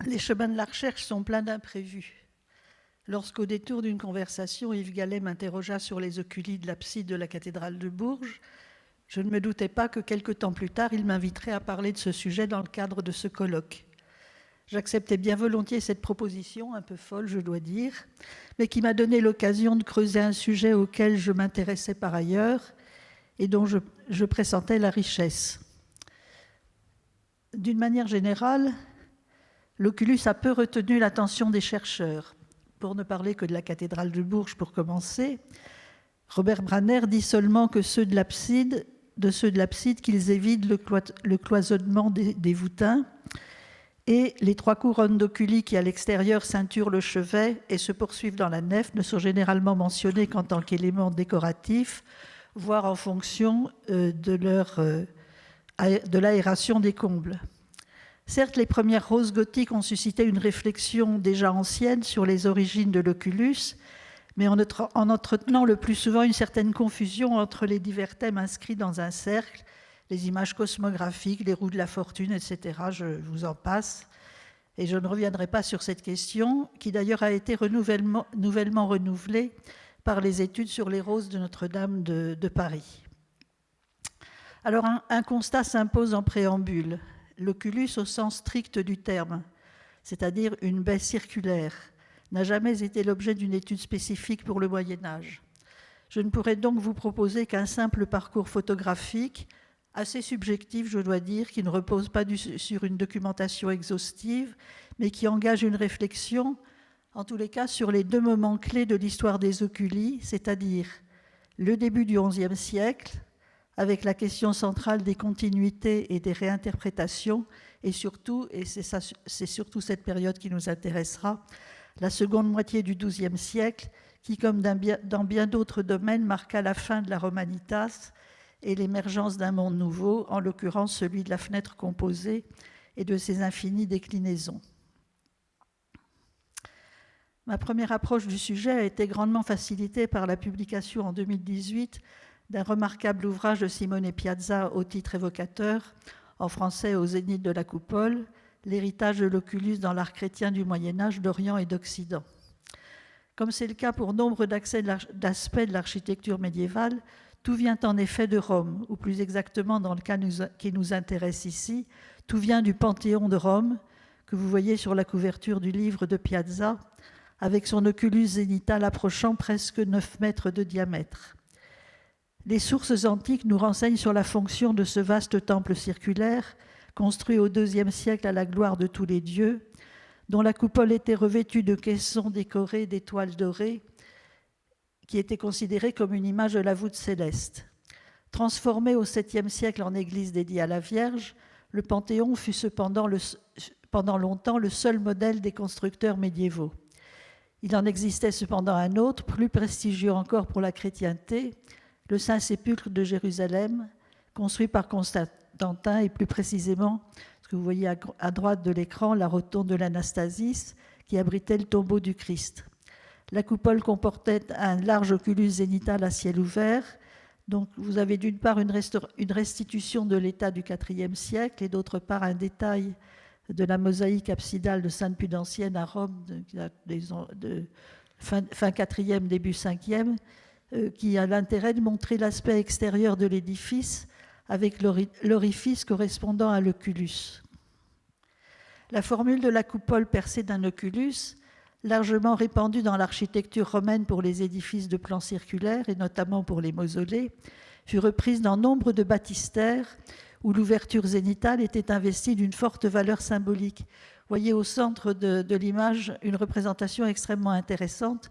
Les chemins de la recherche sont pleins d'imprévus. Lorsqu'au détour d'une conversation, Yves Gallet m'interrogea sur les oculi de l'abside de la cathédrale de Bourges, je ne me doutais pas que quelque temps plus tard, il m'inviterait à parler de ce sujet dans le cadre de ce colloque. J'acceptais bien volontiers cette proposition, un peu folle, je dois dire, mais qui m'a donné l'occasion de creuser un sujet auquel je m'intéressais par ailleurs et dont je pressentais la richesse. D'une manière générale, l'oculus a peu retenu l'attention des chercheurs. Pour ne parler que de la cathédrale de Bourges pour commencer, Robert Branner dit seulement que de ceux de l'abside qu'ils évitent le cloisonnement des voûtins et les 3 couronnes d'oculi qui à l'extérieur ceinturent le chevet et se poursuivent dans la nef ne sont généralement mentionnés qu'en tant qu'éléments décoratifs, voire en fonction de l'aération des combles. Certes, les premières roses gothiques ont suscité une réflexion déjà ancienne sur les origines de l'oculus, mais en entretenant le plus souvent une certaine confusion entre les divers thèmes inscrits dans un cercle, les images cosmographiques, les roues de la fortune, etc. Je vous en passe. Et je ne reviendrai pas sur cette question, qui d'ailleurs a été nouvellement renouvelée par les études sur les roses de Notre-Dame de Paris. Alors un constat s'impose en préambule. L'oculus au sens strict du terme, c'est-à-dire une baie circulaire, n'a jamais été l'objet d'une étude spécifique pour le Moyen-Âge. Je ne pourrais donc vous proposer qu'un simple parcours photographique, assez subjectif, je dois dire, qui ne repose pas sur une documentation exhaustive, mais qui engage une réflexion, en tous les cas, sur les 2 moments clés de l'histoire des oculi, c'est-à-dire le début du XIe siècle, avec la question centrale des continuités et des réinterprétations, et surtout, et c'est surtout cette période qui nous intéressera, la seconde moitié du XIIe siècle, qui, comme dans bien d'autres domaines, marqua la fin de la Romanitas et l'émergence d'un monde nouveau, en l'occurrence celui de la fenêtre composée et de ses infinies déclinaisons. Ma première approche du sujet a été grandement facilitée par la publication en 2018 d'un remarquable ouvrage de Simone Piazza au titre évocateur, en français au Zénith de la Coupole, l'héritage de l'oculus dans l'art chrétien du Moyen-Âge d'Orient et d'Occident. Comme c'est le cas pour nombre d'aspects de l'architecture médiévale, tout vient en effet de Rome, ou plus exactement dans le cas qui nous intéresse ici, tout vient du Panthéon de Rome, que vous voyez sur la couverture du livre de Piazza, avec son oculus zénital approchant presque 9 mètres de diamètre. Les sources antiques nous renseignent sur la fonction de ce vaste temple circulaire, construit au IIe siècle à la gloire de tous les dieux, dont la coupole était revêtue de caissons décorés d'étoiles dorées, qui étaient considérées comme une image de la voûte céleste. Transformé au 7e siècle en église dédiée à la Vierge, le Panthéon fut cependant pendant longtemps le seul modèle des constructeurs médiévaux. Il en existait cependant un autre, plus prestigieux encore pour la chrétienté, le Saint-Sépulcre de Jérusalem, construit par Constantin et plus précisément, ce que vous voyez à droite de l'écran, la rotonde de l'Anastasis, qui abritait le tombeau du Christ. La coupole comportait un large oculus zénital à ciel ouvert. Donc vous avez d'une part une restitution de l'état du IVe siècle et d'autre part un détail de la mosaïque absidale de Sainte-Pudancienne à Rome de fin IVe, début Ve, qui a l'intérêt de montrer l'aspect extérieur de l'édifice avec l'orifice correspondant à l'oculus. La formule de la coupole percée d'un oculus, largement répandue dans l'architecture romaine pour les édifices de plan circulaire et notamment pour les mausolées, fut reprise dans nombre de baptistères où l'ouverture zénitale était investie d'une forte valeur symbolique. Vous voyez au centre de l'image une représentation extrêmement intéressante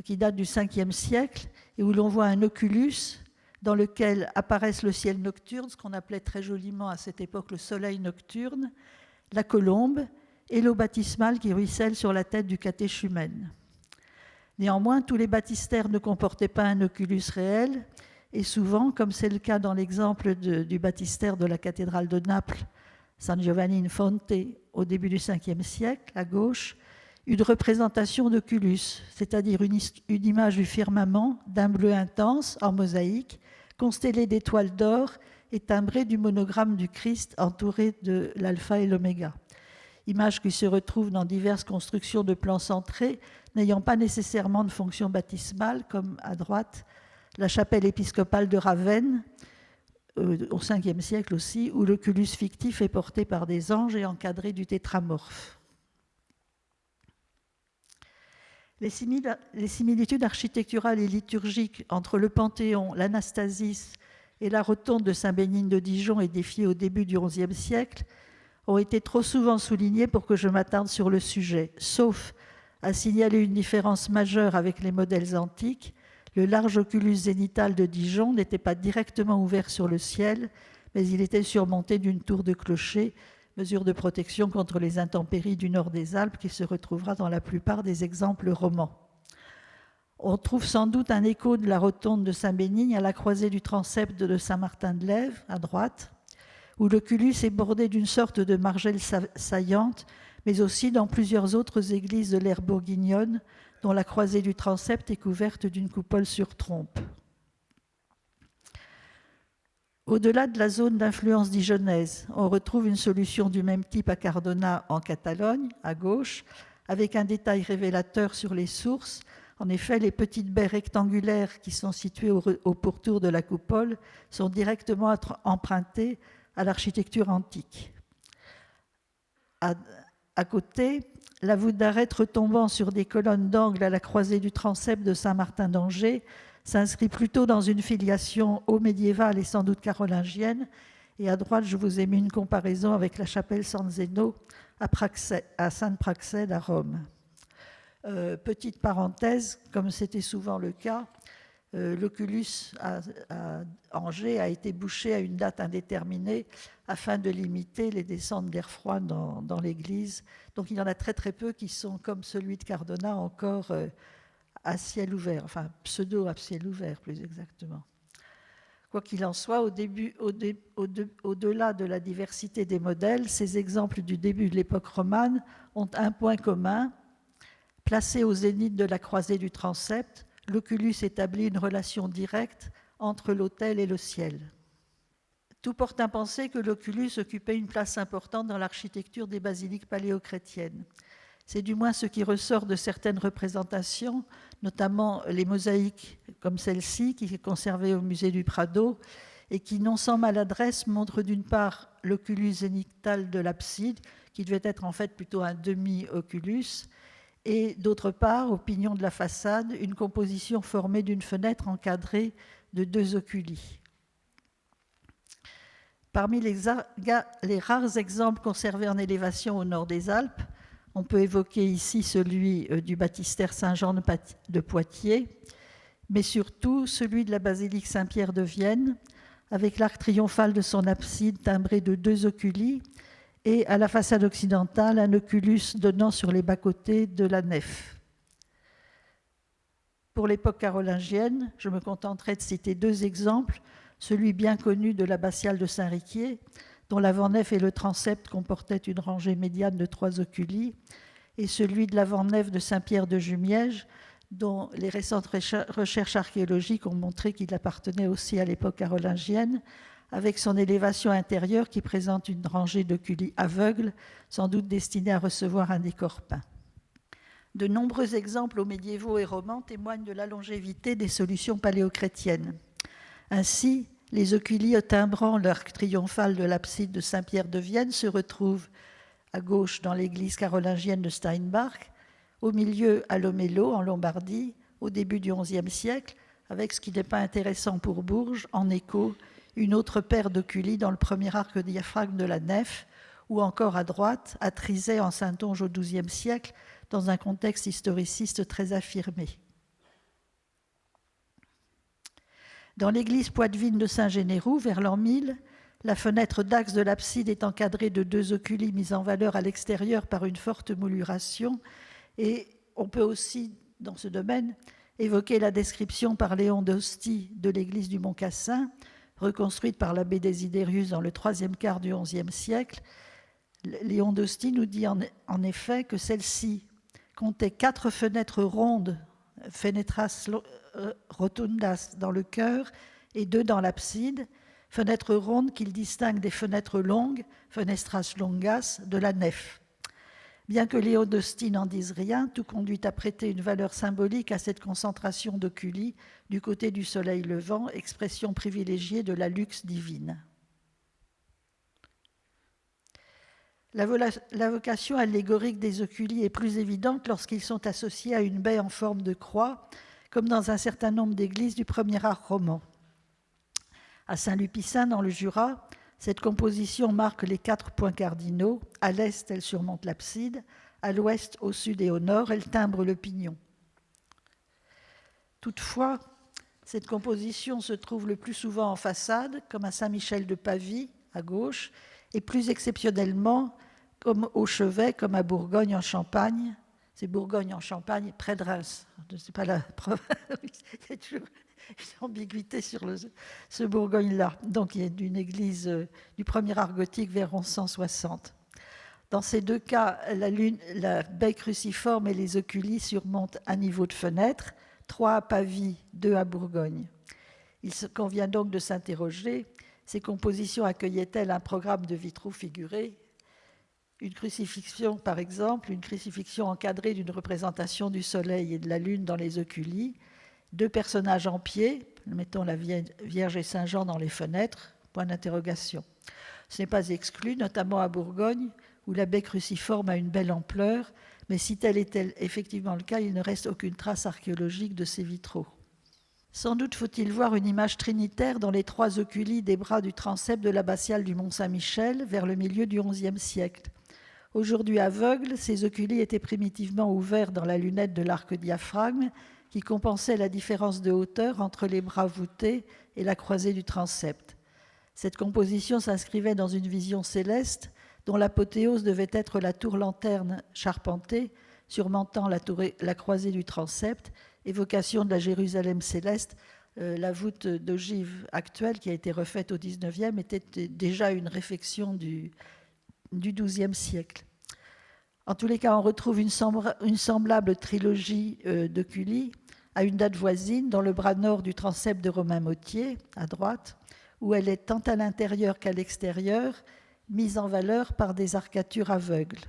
qui date du 5e siècle et où l'on voit un oculus dans lequel apparaissent le ciel nocturne, ce qu'on appelait très joliment à cette époque le soleil nocturne, la colombe et l'eau baptismale qui ruisselle sur la tête du catéchumène. Néanmoins, tous les baptistères ne comportaient pas un oculus réel et souvent, comme c'est le cas dans l'exemple du baptistère de la cathédrale de Naples, San Giovanni in Fonte, au début du 5e siècle, à gauche, une représentation d'oculus, c'est-à-dire une image du firmament d'un bleu intense en mosaïque, constellée d'étoiles d'or et timbrée du monogramme du Christ entouré de l'alpha et l'oméga. image qui se retrouve dans diverses constructions de plans centrés, n'ayant pas nécessairement de fonction baptismale, comme à droite, la chapelle épiscopale de Ravenne, au 5e siècle aussi, où l'oculus fictif est porté par des anges et encadré du tétramorphe. Les similitudes architecturales et liturgiques entre le Panthéon, l'Anastasis et la rotonde de Saint-Bénigne de Dijon, édifiée au début du XIe siècle, ont été trop souvent soulignées pour que je m'attarde sur le sujet, sauf à signaler une différence majeure avec les modèles antiques. Le large oculus zénital de Dijon n'était pas directement ouvert sur le ciel, mais il était surmonté d'une tour de clocher, mesure de protection contre les intempéries du nord des Alpes qui se retrouvera dans la plupart des exemples romans. On trouve sans doute un écho de la rotonde de Saint-Bénigne à la croisée du transept de Saint-Martin-de-Lèves, à droite, où l'oculus est bordé d'une sorte de margelle saillante, mais aussi dans plusieurs autres églises de l'ère bourguignonne, dont la croisée du transept est couverte d'une coupole sur trompe. Au-delà de la zone d'influence dijonnaise, on retrouve une solution du même type à Cardona en Catalogne, à gauche, avec un détail révélateur sur les sources. En effet, les petites baies rectangulaires qui sont situées au pourtour de la coupole sont directement empruntées à l'architecture antique. À côté, la voûte d'arête retombant sur des colonnes d'angle à la croisée du transept de Saint-Martin d'Angers s'inscrit plutôt dans une filiation haut médiévale et sans doute carolingienne. Et à droite, je vous ai mis une comparaison avec la chapelle San Zeno à Sainte-Praxède à Rome. Petite parenthèse, comme c'était souvent le cas, l'oculus à Angers a été bouché à une date indéterminée afin de limiter les descentes d'air froid dans l'église. Donc il y en a très très peu qui sont, comme celui de Cardona, encore à ciel ouvert, enfin pseudo à ciel ouvert plus exactement. Quoi qu'il en soit, au-delà de la diversité des modèles, ces exemples du début de l'époque romane ont un point commun. Placé au zénith de la croisée du transept, l'oculus établit une relation directe entre l'autel et le ciel. Tout porte à penser que l'oculus occupait une place importante dans l'architecture des basiliques paléochrétiennes. C'est du moins ce qui ressort de certaines représentations, notamment les mosaïques comme celle-ci, qui est conservée au musée du Prado, et qui, non sans maladresse, montre d'une part l'oculus zénital de l'abside, qui devait être en fait plutôt un demi-oculus, et d'autre part, au pignon de la façade, une composition formée d'une fenêtre encadrée de 2 oculi. Parmi les rares exemples conservés en élévation au nord des Alpes, on peut évoquer ici celui du baptistère Saint-Jean de Poitiers, mais surtout celui de la basilique Saint-Pierre de Vienne, avec l'arc triomphal de son abside timbré de 2 oculi, et à la façade occidentale, un oculus donnant sur les bas-côtés de la nef. Pour l'époque carolingienne, je me contenterai de citer 2 exemples, celui bien connu de l'abbatiale de Saint-Riquier, dont l'avant-nef et le transept comportaient une rangée médiane de 3 oculi, et celui de l'avant-nef de Saint-Pierre de Jumièges, dont les récentes recherches archéologiques ont montré qu'il appartenait aussi à l'époque carolingienne, avec son élévation intérieure qui présente une rangée d'oculi aveugles, sans doute destinée à recevoir un décor peint. De nombreux exemples aux médiévaux et romans témoignent de la longévité des solutions paléochrétiennes. Ainsi, les oculi timbrant l'arc triomphal de l'abside de Saint-Pierre de Vienne se retrouvent à gauche dans l'église carolingienne de Steinbach, au milieu à Lomello, en Lombardie, au début du XIe siècle, avec ce qui n'est pas intéressant pour Bourges, en écho, une autre paire d'oculi dans le premier arc diaphragme de la nef, ou encore à droite, à Trizay en Saintonge au XIIe siècle, dans un contexte historiciste très affirmé. Dans l'église poitevine de Saint-Générou, vers l'an 1000, la fenêtre d'axe de l'abside est encadrée de 2 oculi mis en valeur à l'extérieur par une forte mouluration, et on peut aussi, dans ce domaine, évoquer la description par Léon d'Ostie de l'église du Mont-Cassin, reconstruite par l'abbé Desiderius dans le 3e quart du XIe siècle. Léon d'Ostie nous dit en effet que celle-ci comptait 4 fenêtres rondes, fenestras rotundas dans le chœur et 2 dans l'abside, fenêtres rondes qu'il distingue des fenêtres longues, fenestras longas, de la nef. Bien que Léon d'Austin n'en dise rien, tout conduit à prêter une valeur symbolique à cette concentration d'oculi du côté du soleil levant, expression privilégiée de la luxe divine. La vocation allégorique des oculi est plus évidente lorsqu'ils sont associés à une baie en forme de croix, comme dans un certain nombre d'églises du premier art roman. À Saint-Lupicin, dans le Jura, cette composition marque les 4 points cardinaux. À l'est, elle surmonte l'abside. À l'ouest, au sud et au nord, elle timbre le pignon. Toutefois, cette composition se trouve le plus souvent en façade, comme à Saint-Michel de Pavie, à gauche, et plus exceptionnellement, comme au chevet, comme à Bourgogne en Champagne. C'est Bourgogne en Champagne, près de Reims. Je ne sais pas la preuve. Il y a toujours une ambiguïté sur ce Bourgogne-là. Donc, il y a d'une église du premier art gothique vers 1160. Dans ces deux cas, la baie cruciforme et les oculi surmontent un niveau de fenêtre, 3 à Pavie, 2 à Bourgogne. Il convient donc de s'interroger, ces compositions accueillaient-elles un programme de vitraux figurés ? Une crucifixion, par exemple, une crucifixion encadrée d'une représentation du soleil et de la lune dans les oculi, 2 personnages en pied, mettons la Vierge et Saint Jean dans les fenêtres, point d'interrogation. Ce n'est pas exclu, notamment à Bourgogne, où la baie cruciforme a une belle ampleur, mais si tel est effectivement le cas, il ne reste aucune trace archéologique de ces vitraux. Sans doute faut-il voir une image trinitaire dans les 3 oculi des bras du transept de l'abbatiale du Mont-Saint-Michel vers le milieu du XIe siècle. Aujourd'hui aveugles, ces oculi étaient primitivement ouverts dans la lunette de l'arc-diaphragme qui compensait la différence de hauteur entre les bras voûtés et la croisée du transept. Cette composition s'inscrivait dans une vision céleste dont l'apothéose devait être la tour-lanterne charpentée surmontant la croisée du transept, évocation de la Jérusalem céleste. La voûte d'ogive actuelle, qui a été refaite au XIXe, était déjà une réfection du XIIe siècle. En tous les cas, on retrouve une semblable trilogie d'oculi à une date voisine dans le bras nord du transept de Romain Mottier, à droite, où elle est tant à l'intérieur qu'à l'extérieur mise en valeur par des arcatures aveugles.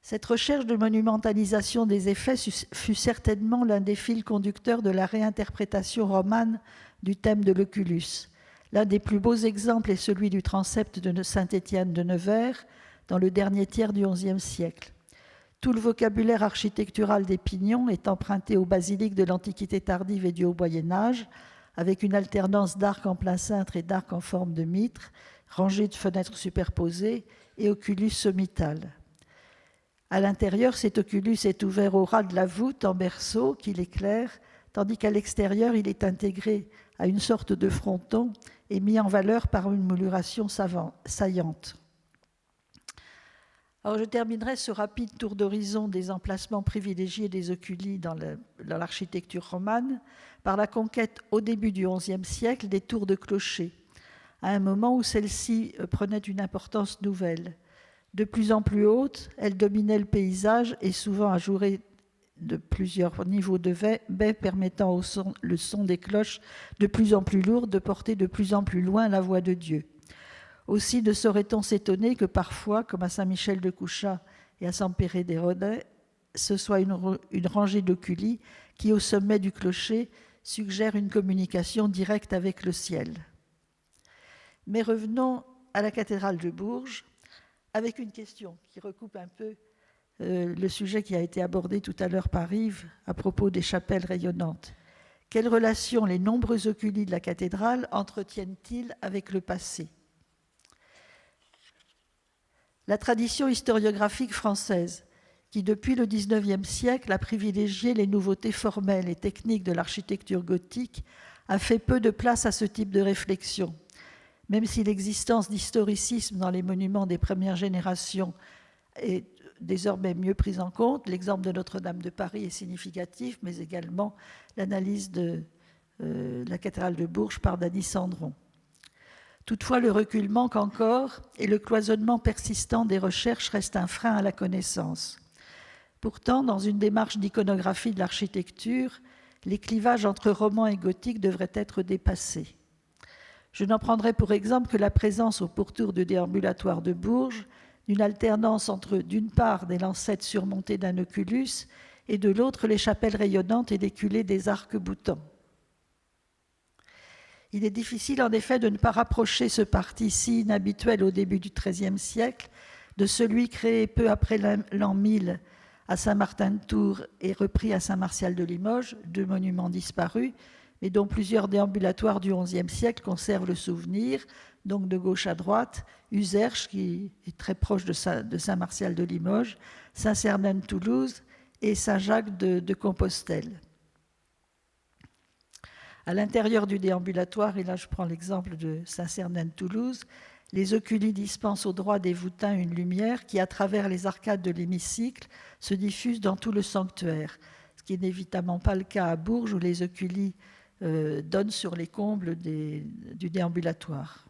Cette recherche de monumentalisation des effets fut certainement l'un des fils conducteurs de la réinterprétation romane du thème de l'oculus. L'un des plus beaux exemples est celui du transept de Saint-Étienne de Nevers, dans le dernier tiers du XIe siècle. Tout le vocabulaire architectural des pignons est emprunté aux basiliques de l'Antiquité tardive et du Haut Moyen-Âge, avec une alternance d'arcs en plein cintre et d'arcs en forme de mitre, rangées de fenêtres superposées et oculus sommitales. À l'intérieur, cet oculus est ouvert au ras de la voûte en berceau qui l'éclaire, tandis qu'à l'extérieur, il est intégré à une sorte de fronton et mis en valeur par une mouluration saillante. Alors, je terminerai ce rapide tour d'horizon des emplacements privilégiés des oculi dans l'architecture romane par la conquête au début du XIe siècle des tours de clocher, à un moment où celles-ci prenaient une importance nouvelle. De plus en plus hautes, elles dominaient le paysage et souvent ajourées de plusieurs niveaux de baies permettant le son des cloches de plus en plus lourdes de porter de plus en plus loin la voix de Dieu. Aussi ne saurait-on s'étonner que parfois, comme à Saint-Michel de Couchat et à Saint-Péret des Rodets, ce soit une rangée d'oculi qui, au sommet du clocher, suggère une communication directe avec le ciel. Mais revenons à la cathédrale de Bourges, avec une question qui recoupe un peu le sujet qui a été abordé tout à l'heure par Yves à propos des chapelles rayonnantes. Quelle relation les nombreux oculi de la cathédrale entretiennent-ils avec le passé ? La tradition historiographique française, qui depuis le XIXe siècle a privilégié les nouveautés formelles et techniques de l'architecture gothique, a fait peu de place à ce type de réflexion. Même si l'existence d'historicisme dans les monuments des premières générations est désormais mieux prise en compte, l'exemple de Notre-Dame de Paris est significatif, mais également l'analyse de la cathédrale de Bourges par Dany Sandron. Toutefois, le recul manque encore et le cloisonnement persistant des recherches reste un frein à la connaissance. Pourtant, dans une démarche d'iconographie de l'architecture, les clivages entre roman et gothique devraient être dépassés. Je n'en prendrai pour exemple que la présence au pourtour du déambulatoire de Bourges d'une alternance entre, d'une part, des lancettes surmontées d'un oculus et de l'autre, les chapelles rayonnantes et déculées des arcs-boutants. Il est difficile en effet de ne pas rapprocher ce parti si inhabituel au début du XIIIe siècle de celui créé peu après l'an 1000 à Saint-Martin-de-Tours et repris à Saint-Martial de Limoges, deux monuments disparus, mais dont plusieurs déambulatoires du XIe siècle conservent le souvenir, donc de gauche à droite, Userche, qui est très proche de Saint-Martial de Limoges, Saint-Cernin de Toulouse et Saint-Jacques de Compostelle. À l'intérieur du déambulatoire, et là je prends l'exemple de Saint-Cernin de Toulouse, les oculi dispensent au droit des voûtins une lumière qui, à travers les arcades de l'hémicycle, se diffuse dans tout le sanctuaire, ce qui n'est évidemment pas le cas à Bourges où les oculi donnent sur les combles du déambulatoire.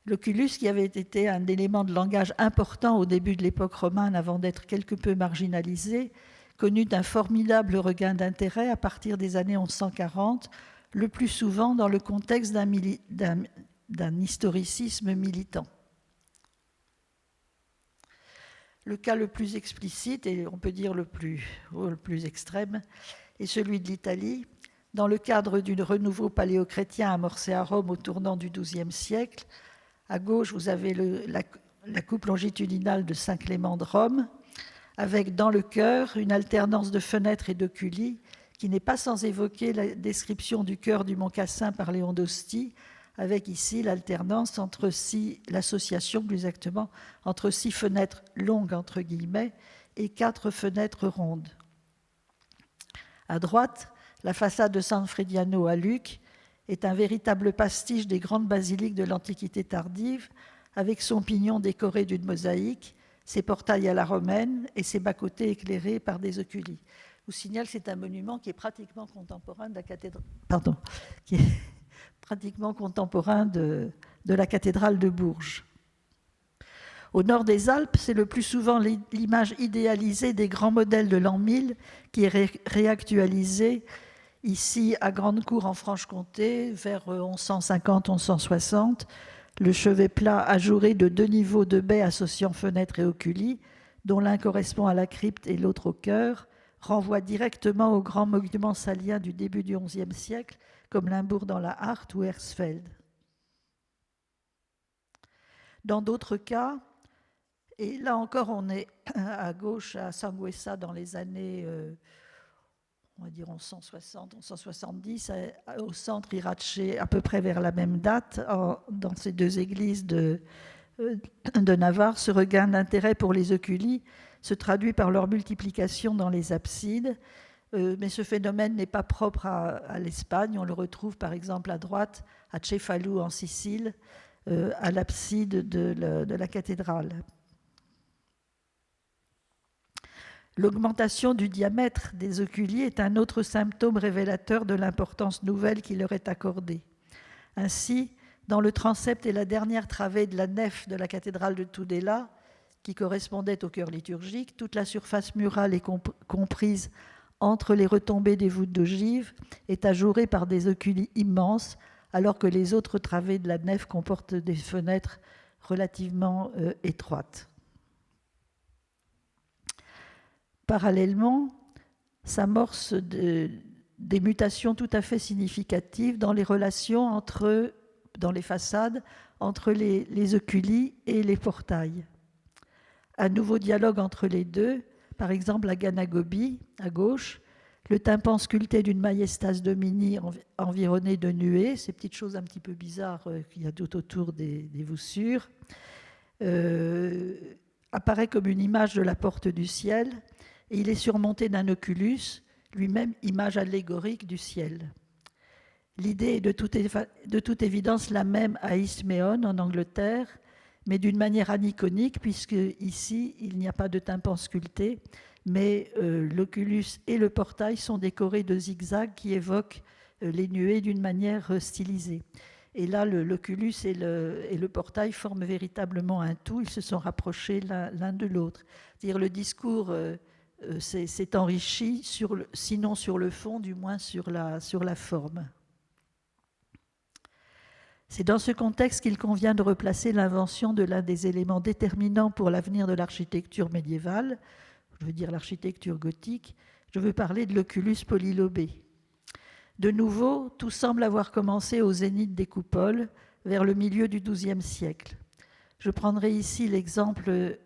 L'oculus, qui avait été un élément de langage important au début de l'époque romane avant d'être quelque peu marginalisé, connut un formidable regain d'intérêt à partir des années 1140, le plus souvent dans le contexte d'un historicisme militant. Le cas le plus explicite, et on peut dire le plus extrême, est celui de l'Italie. Dans le cadre du renouveau paléochrétien amorcé à Rome au tournant du XIIe siècle, à gauche, vous avez la coupe longitudinale de Saint-Clément de Rome, avec dans le chœur une alternance de fenêtres et d'oculi qui n'est pas sans évoquer la description du chœur du Mont Cassin par Léon d'Ostie, avec ici l'alternance entre l'association plus exactement, entre 6 fenêtres longues entre guillemets et 4 fenêtres rondes. À droite, la façade de San Frediano à Lucques est un véritable pastiche des grandes basiliques de l'Antiquité tardive, avec son pignon décoré d'une mosaïque, ses portails à la romaine et ses bas-côtés éclairés par des oculi. Je vous signale que c'est un monument qui est pratiquement contemporain de la cathédrale, de la cathédrale de Bourges. Au nord des Alpes, c'est le plus souvent l'image idéalisée des grands modèles de l'an 1000 qui est réactualisée ici à Grande-Cour en Franche-Comté vers 1150-1160. Le chevet plat ajouré de 2 niveaux de baies associant fenêtres et oculi, dont l'un correspond à la crypte et l'autre au chœur, renvoie directement aux grands monuments saliens du début du XIe siècle, comme Limbourg dans la Hart ou Hersfeld. Dans d'autres cas, et là encore on est à gauche à Sangüesa dans les années, on va dire 1160, 1170, au centre Irache à peu près vers la même date, dans ces deux églises de Navarre, ce regain d'intérêt pour les oculi se traduit par leur multiplication dans les absides, mais ce phénomène n'est pas propre à l'Espagne. On le retrouve par exemple à droite, à Cefalù en Sicile, à l'abside de la cathédrale. L'augmentation du diamètre des oculi est un autre symptôme révélateur de l'importance nouvelle qui leur est accordée. Ainsi, dans le transept et la dernière travée de la nef de la cathédrale de Tudela, qui correspondait au chœur liturgique, toute la surface murale est comprise entre les retombées des voûtes d'ogive est ajourée par des oculi immenses, alors que les autres travées de la nef comportent des fenêtres relativement étroites. Parallèlement, s'amorcent des mutations tout à fait significatives dans les relations dans les façades entre les oculi et les portails. Un nouveau dialogue entre les deux, par exemple à Ganagobi, à gauche, le tympan sculpté d'une Majestas Domini environné de nuées, ces petites choses un petit peu bizarres qu'il y a tout autour des voussures, apparaît comme une image de la porte du ciel, et il est surmonté d'un oculus, lui-même image allégorique du ciel. L'idée est de toute évidence la même à Isméon, en Angleterre, mais d'une manière aniconique, puisque ici, il n'y a pas de tympan sculpté, mais l'oculus et le portail sont décorés de zigzags qui évoquent les nuées d'une manière stylisée. Et là, l'oculus et le portail forment véritablement un tout, ils se sont rapprochés l'un de l'autre. C'est-à-dire le discours s'est enrichi, sinon sur le fond, du moins sur la forme. C'est dans ce contexte qu'il convient de replacer l'invention de l'un des éléments déterminants pour l'avenir de l'architecture médiévale, je veux dire l'architecture gothique, je veux parler de l'oculus polylobé. De nouveau, tout semble avoir commencé au zénith des coupoles, vers le milieu du XIIe siècle. Je prendrai ici l'exemple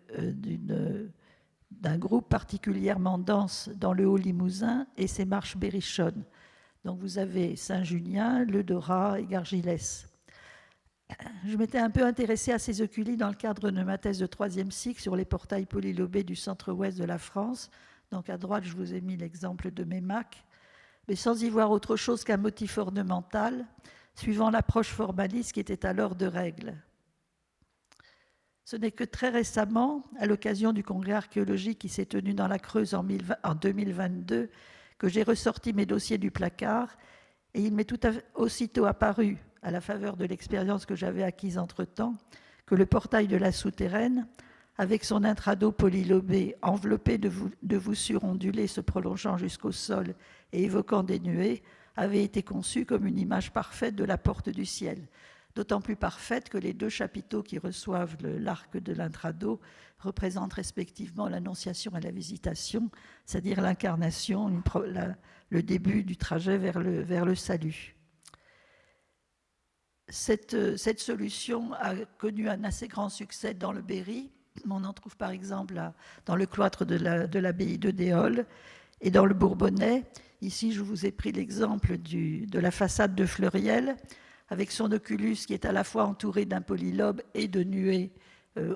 d'un groupe particulièrement dense dans le Haut-Limousin et ses marches berrichonnes. Donc vous avez Saint-Junien, Le Dorat et Gargilès. Je m'étais un peu intéressée à ces oculi dans le cadre de ma thèse de troisième cycle sur les portails polylobés du centre-ouest de la France. Donc à droite, je vous ai mis l'exemple de Mémac, mais sans y voir autre chose qu'un motif ornemental, suivant l'approche formaliste qui était alors de règle. Ce n'est que très récemment, à l'occasion du congrès archéologique qui s'est tenu dans la Creuse en 2022, que j'ai ressorti mes dossiers du placard, et il m'est aussitôt apparu, à la faveur de l'expérience que j'avais acquise entre-temps, que le portail de la souterraine, avec son intrado polylobé enveloppé de voussures ondulées se prolongeant jusqu'au sol et évoquant des nuées, avait été conçu comme une image parfaite de la porte du ciel, d'autant plus parfaite que les deux chapiteaux qui reçoivent l'arc de l'intrado représentent respectivement l'Annonciation et la Visitation, c'est-à-dire l'incarnation, le début du trajet vers le salut. Cette solution a connu un assez grand succès dans le Berry. On en trouve par exemple dans le cloître de l'abbaye de Déol et dans le Bourbonnais. Ici, je vous ai pris l'exemple de la façade de Fleuriel, avec son oculus qui est à la fois entouré d'un polylobe et de nuées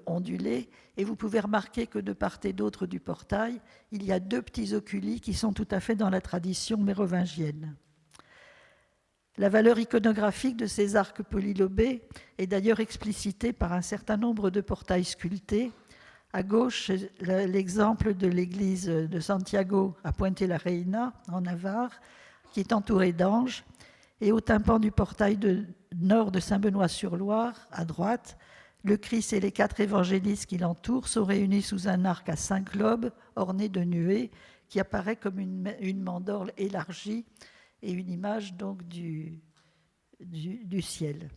ondulées. Et vous pouvez remarquer que de part et d'autre du portail, il y a deux petits oculi qui sont tout à fait dans la tradition mérovingienne. La valeur iconographique de ces arcs polylobés est d'ailleurs explicitée par un certain nombre de portails sculptés. À gauche, l'exemple de l'église de Santiago à Puente-la-Reina, en Navarre, qui est entourée d'anges, et au tympan du portail nord de Saint-Benoît-sur-Loire, à droite, le Christ et les 4 évangélistes qui l'entourent sont réunis sous un arc à 5 lobes, orné de nuées, qui apparaît comme une mandorle élargie et une image donc du ciel.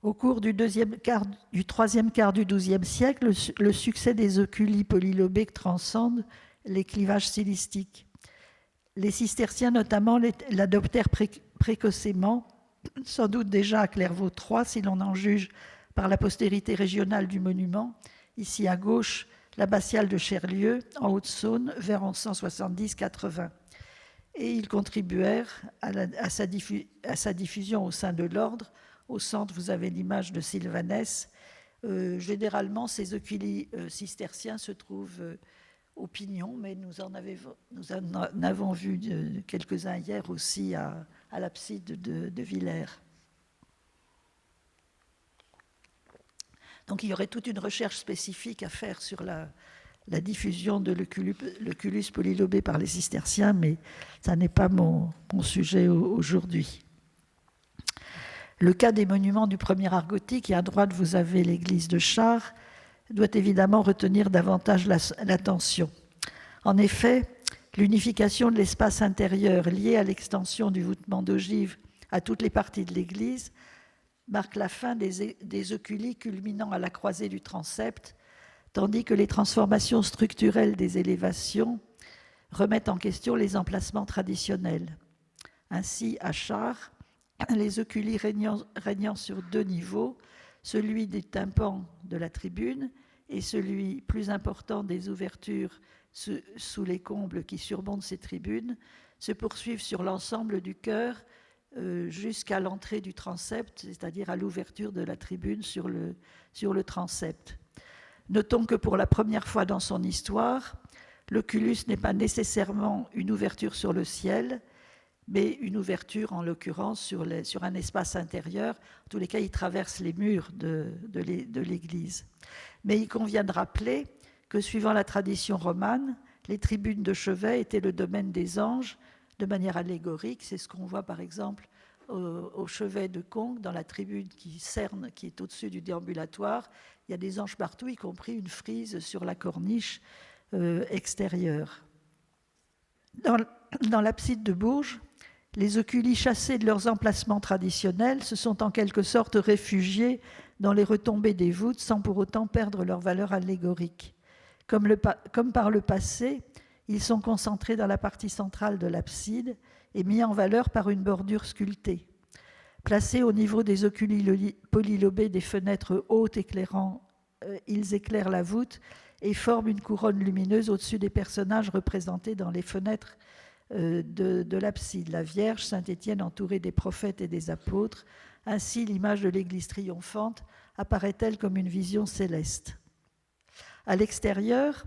Au cours du troisième quart du XIIe siècle, le succès des oculi polylobés transcende les clivages stylistiques. Les cisterciens notamment l'adoptèrent précocement, sans doute déjà à Clairvaux III, si l'on en juge par la postérité régionale du monument. Ici à gauche, l'abbatiale de Cherlieu, en Haute-Saône, vers 1170-80. Et ils contribuèrent à sa diffusion au sein de l'ordre. Au centre, vous avez l'image de Sylvanès. Généralement, ces oculi cisterciens se trouvent au Pignon, mais nous en avons vu quelques-uns hier aussi à l'abside de Villers. Donc il y aurait toute une recherche spécifique à faire sur la diffusion de l'oculus polylobé par les cisterciens, mais ça n'est pas mon sujet aujourd'hui. Le cas des monuments du premier art gothique, et à droite vous avez l'église de Chars, doit évidemment retenir davantage l'attention. En effet, l'unification de l'espace intérieur liée à l'extension du voûtement d'ogive à toutes les parties de l'église marque la fin des oculi culminant à la croisée du transept, tandis que les transformations structurelles des élévations remettent en question les emplacements traditionnels. Ainsi, à Chars, les oculi régnant sur 2 niveaux, celui des tympans de la tribune et celui plus important des ouvertures sous les combles qui surmontent ces tribunes, se poursuivent sur l'ensemble du chœur jusqu'à l'entrée du transept, c'est-à-dire à l'ouverture de la tribune sur le transept. Notons que pour la première fois dans son histoire, l'oculus n'est pas nécessairement une ouverture sur le ciel, mais une ouverture, en l'occurrence, sur un espace intérieur. En tous les cas, il traverse les murs de l'église. Mais il convient de rappeler que, suivant la tradition romane, les tribunes de chevet étaient le domaine des anges de manière allégorique. C'est ce qu'on voit, par exemple, au chevet de Conques, dans la tribune qui est au-dessus du déambulatoire. Il y a des anges partout, y compris une frise sur la corniche extérieure. Dans l'abside de Bourges, Les oculi chassés de leurs emplacements traditionnels se sont en quelque sorte réfugiés dans les retombées des voûtes sans pour autant perdre leur valeur allégorique. Comme par le passé, ils sont concentrés dans la partie centrale de l'abside et mis en valeur par une bordure sculptée. Placés au niveau des oculi polylobés des fenêtres hautes ils éclairent la voûte et forment une couronne lumineuse au-dessus des personnages représentés dans les fenêtres de l'abside. La Vierge, Saint-Étienne entourée des prophètes et des apôtres. Ainsi, l'image de l'Église triomphante apparaît-elle comme une vision céleste. À l'extérieur,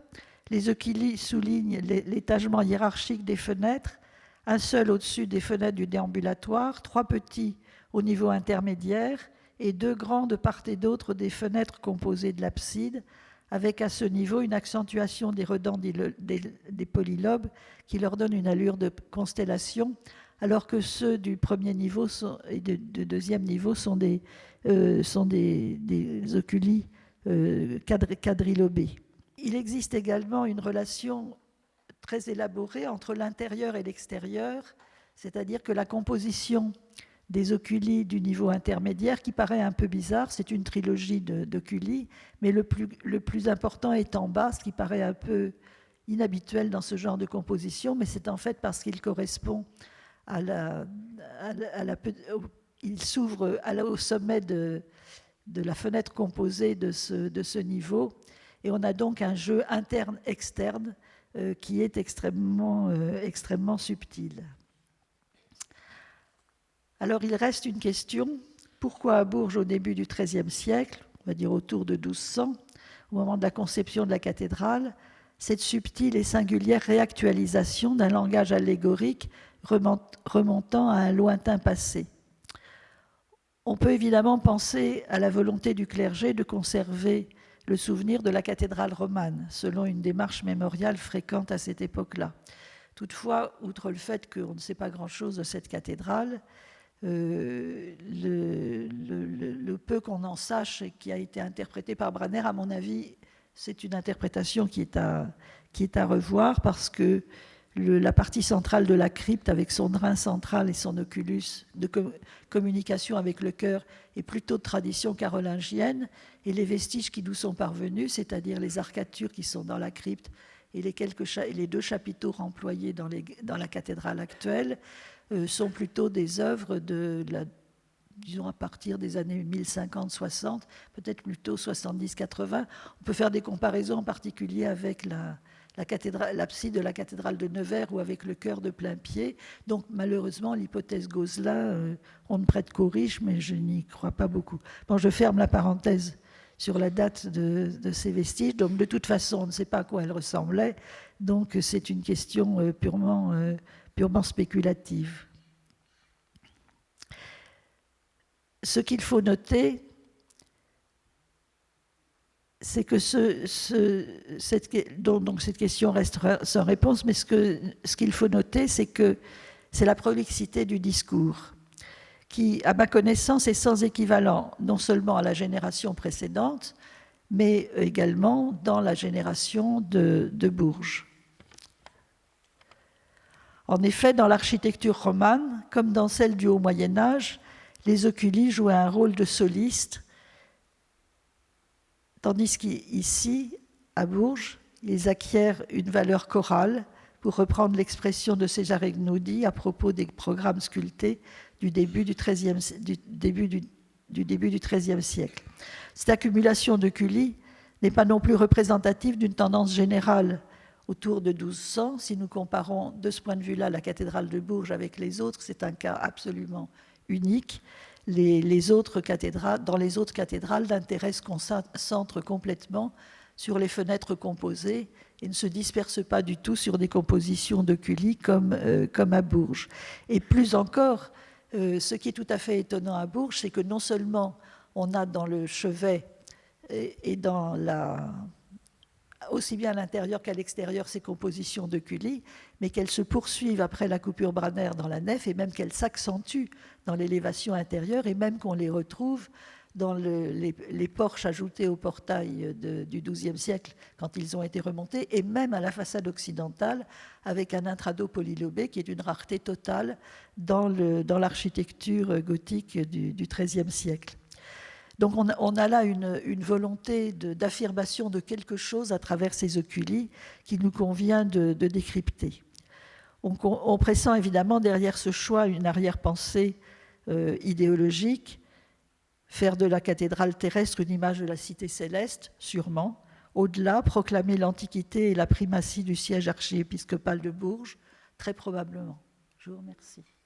les oculi soulignent l'étagement hiérarchique des fenêtres, un seul au-dessus des fenêtres du déambulatoire, 3 petits au niveau intermédiaire et 2 grands de part et d'autre des fenêtres composées de l'abside, avec à ce niveau une accentuation des redans des polylobes qui leur donne une allure de constellation, alors que ceux du premier niveau et du deuxième niveau sont des oculi quadrilobés. Il existe également une relation très élaborée entre l'intérieur et l'extérieur, c'est-à-dire que la composition des oculi du niveau intermédiaire, qui paraît un peu bizarre, c'est une trilogie d'oculi, mais le plus important est en bas, ce qui paraît un peu inhabituel dans ce genre de composition, mais c'est en fait parce qu'il correspond il s'ouvre au sommet de la fenêtre composée de ce niveau, et on a donc un jeu interne-externe qui est extrêmement subtil. Alors il reste une question, pourquoi à Bourges au début du XIIIe siècle, on va dire autour de 1200, au moment de la conception de la cathédrale, cette subtile et singulière réactualisation d'un langage allégorique remontant à un lointain passé? On peut évidemment penser à la volonté du clergé de conserver le souvenir de la cathédrale romane, selon une démarche mémoriale fréquente à cette époque-là. Toutefois, outre le fait qu'on ne sait pas grand-chose de cette cathédrale, le peu qu'on en sache et qui a été interprété par Branner, à mon avis, c'est une interprétation qui est à revoir, parce que la partie centrale de la crypte, avec son drain central et son oculus de communication avec le chœur, est plutôt de tradition carolingienne, et les vestiges qui nous sont parvenus, c'est-à-dire les arcatures qui sont dans la crypte et les 2 chapiteaux employés dans la cathédrale actuelle, sont plutôt des œuvres disons à partir des années 1050-60, peut-être plutôt 70-80. On peut faire des comparaisons en particulier avec l'abside de la cathédrale de Nevers ou avec le chœur de Plain-Pied. Donc malheureusement, l'hypothèse Gozla, on ne prête qu'au riche, mais je n'y crois pas beaucoup. Bon, je ferme la parenthèse sur la date de ces vestiges. Donc de toute façon, on ne sait pas à quoi elles ressemblaient. Donc c'est une question purement spéculative. Ce qu'il faut noter, c'est que cette question reste sans réponse, mais ce qu'il faut noter, c'est que c'est la prolixité du discours qui, à ma connaissance, est sans équivalent, non seulement à la génération précédente, mais également dans la génération de Bourges. En effet, dans l'architecture romane, comme dans celle du Haut Moyen-Âge, les oculi jouaient un rôle de soliste, tandis qu'ici, à Bourges, ils acquièrent une valeur chorale, pour reprendre l'expression de Cesare Gnudi à propos des programmes sculptés du début du XIIIe siècle. Cette accumulation d'oculi n'est pas non plus représentative d'une tendance générale autour de 1200. Si nous comparons de ce point de vue-là la cathédrale de Bourges avec les autres, c'est un cas absolument unique. Dans les autres cathédrales, l'intérêt se concentre complètement sur les fenêtres composées et ne se disperse pas du tout sur des compositions d'oculi comme à Bourges. Et plus encore, ce qui est tout à fait étonnant à Bourges, c'est que non seulement on a dans le chevet et aussi bien à l'intérieur qu'à l'extérieur ces compositions d'oculi, mais qu'elles se poursuivent après la coupure Branner dans la nef, et même qu'elles s'accentuent dans l'élévation intérieure, et même qu'on les retrouve dans les porches ajoutés au portail du XIIe siècle quand ils ont été remontés, et même à la façade occidentale avec un intrado polylobé qui est une rareté totale dans l'architecture gothique du XIIIe siècle. Donc on a là une volonté d'affirmation de quelque chose à travers ces oculi qu'il nous convient de décrypter. On pressent évidemment derrière ce choix une arrière-pensée idéologique, faire de la cathédrale terrestre une image de la cité céleste, sûrement. Au-delà, proclamer l'Antiquité et la primatie du siège archiépiscopal de Bourges, très probablement. Je vous remercie.